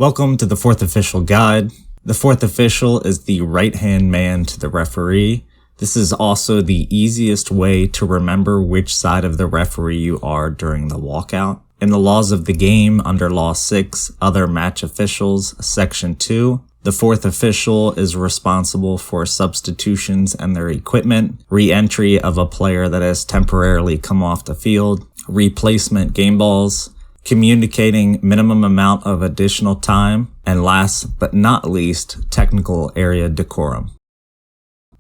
Welcome to the Fourth Official Guide. The fourth official is the right-hand man to the referee. This is also the easiest way to remember which side of the referee you are during the walkout. In the laws of the game, under Law 6, Other Match Officials, Section 2, the fourth official is responsible for substitutions and their equipment, re-entry of a player that has temporarily come off the field, replacement game balls, communicating minimum amount of additional time, and last but not least, technical area decorum.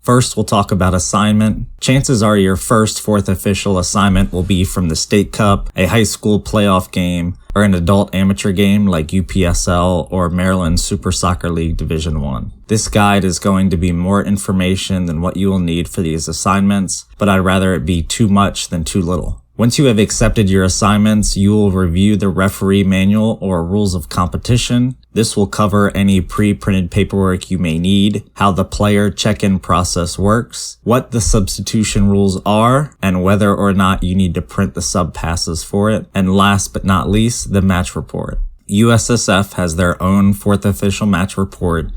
First, we'll talk about assignment. Chances are your first fourth official assignment will be from the State Cup, a high school playoff game, or an adult amateur game like UPSL or Maryland Super Soccer League Division I. This guide is going to be more information than what you will need for these assignments, but I'd rather it be too much than too little. Once you have accepted your assignments, you will review the referee manual or rules of competition. This will cover any pre-printed paperwork you may need, how the player check-in process works, what the substitution rules are, and whether or not you need to print the sub passes for it, and last but not least, the match report. USSF has their own fourth official match report.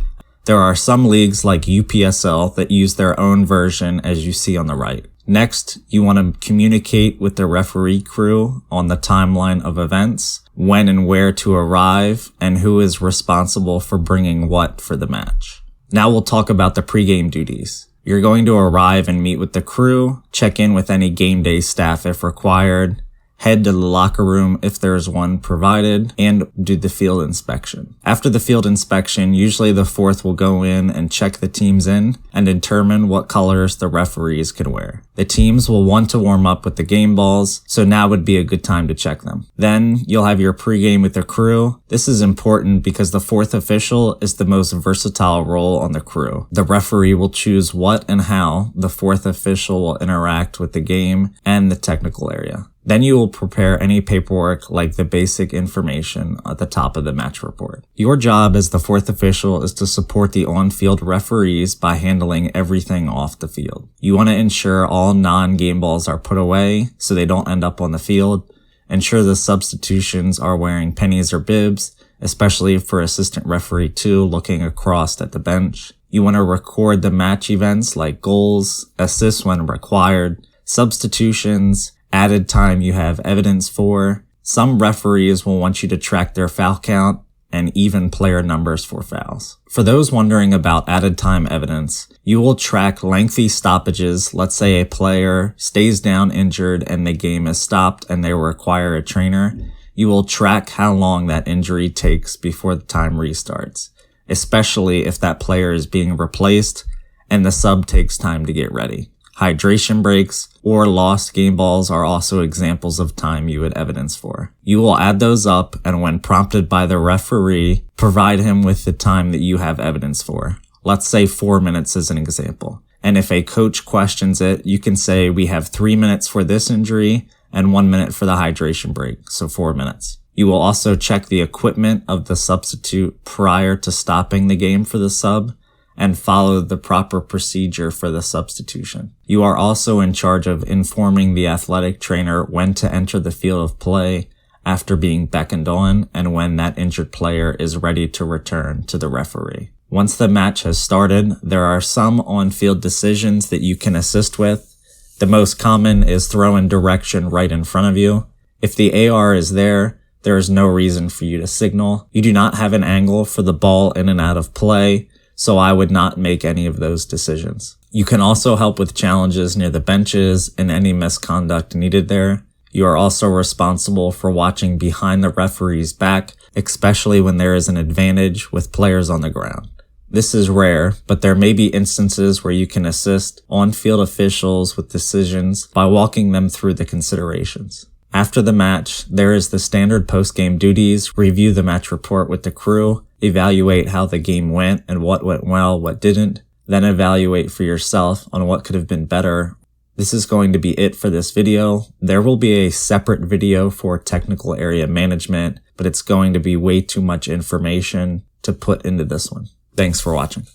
There are some leagues like UPSL that use their own version, as you see on the right. Next, you want to communicate with the referee crew on the timeline of events, when and where to arrive, and who is responsible for bringing what for the match. Now we'll talk about the pregame duties. You're going to arrive and meet with the crew, check in with any game day staff if required, head to the locker room if there's one provided, and do the field inspection. After the field inspection, usually the fourth will go in and check the teams in and determine what colors the referees can wear. The teams will want to warm up with the game balls, so now would be a good time to check them. Then you'll have your pregame with the crew. This is important because the fourth official is the most versatile role on the crew. The referee will choose what and how the fourth official will interact with the game and the technical area. Then you will prepare any paperwork like the basic information at the top of the match report. Your job as the fourth official is to support the on-field referees by handling everything off the field. You want to ensure all non-game balls are put away so they don't end up on the field. Ensure the substitutions are wearing pennies or bibs, especially for assistant referee 2 looking across at the bench. You want to record the match events like goals, assists when required, substitutions, added time you have evidence for. Some referees will want you to track their foul count and even player numbers for fouls. For those wondering about added time evidence, you will track lengthy stoppages. Let's say a player stays down injured and the game is stopped and they require a trainer. You will track how long that injury takes before the time restarts, especially if that player is being replaced and the sub takes time to get ready. Hydration breaks or lost game balls are also examples of time you would evidence for. You will add those up and when prompted by the referee, provide him with the time that you have evidence for. Let's say 4 minutes as an example. And if a coach questions it, you can say we have 3 minutes for this injury and 1 minute for the hydration break, so 4 minutes. You will also check the equipment of the substitute prior to stopping the game for the sub, and follow the proper procedure for the substitution. You are also in charge of informing the athletic trainer when to enter the field of play after being beckoned on and when that injured player is ready to return to the referee. Once the match has started, there are some on-field decisions that you can assist with. The most common is throw in direction right in front of you. If the AR is there is no reason for you to signal. You do not have an angle for the ball in and out of play, so I would not make any of those decisions. You can also help with challenges near the benches and any misconduct needed there. You are also responsible for watching behind the referee's back, especially when there is an advantage with players on the ground. This is rare, but there may be instances where you can assist on-field officials with decisions by walking them through the considerations. After the match, there is the standard post-game duties, review the match report with the crew, evaluate how the game went and what went well, what didn't, then evaluate for yourself on what could have been better. This is going to be it for this video. There will be a separate video for technical area management, but it's going to be way too much information to put into this one. Thanks for watching.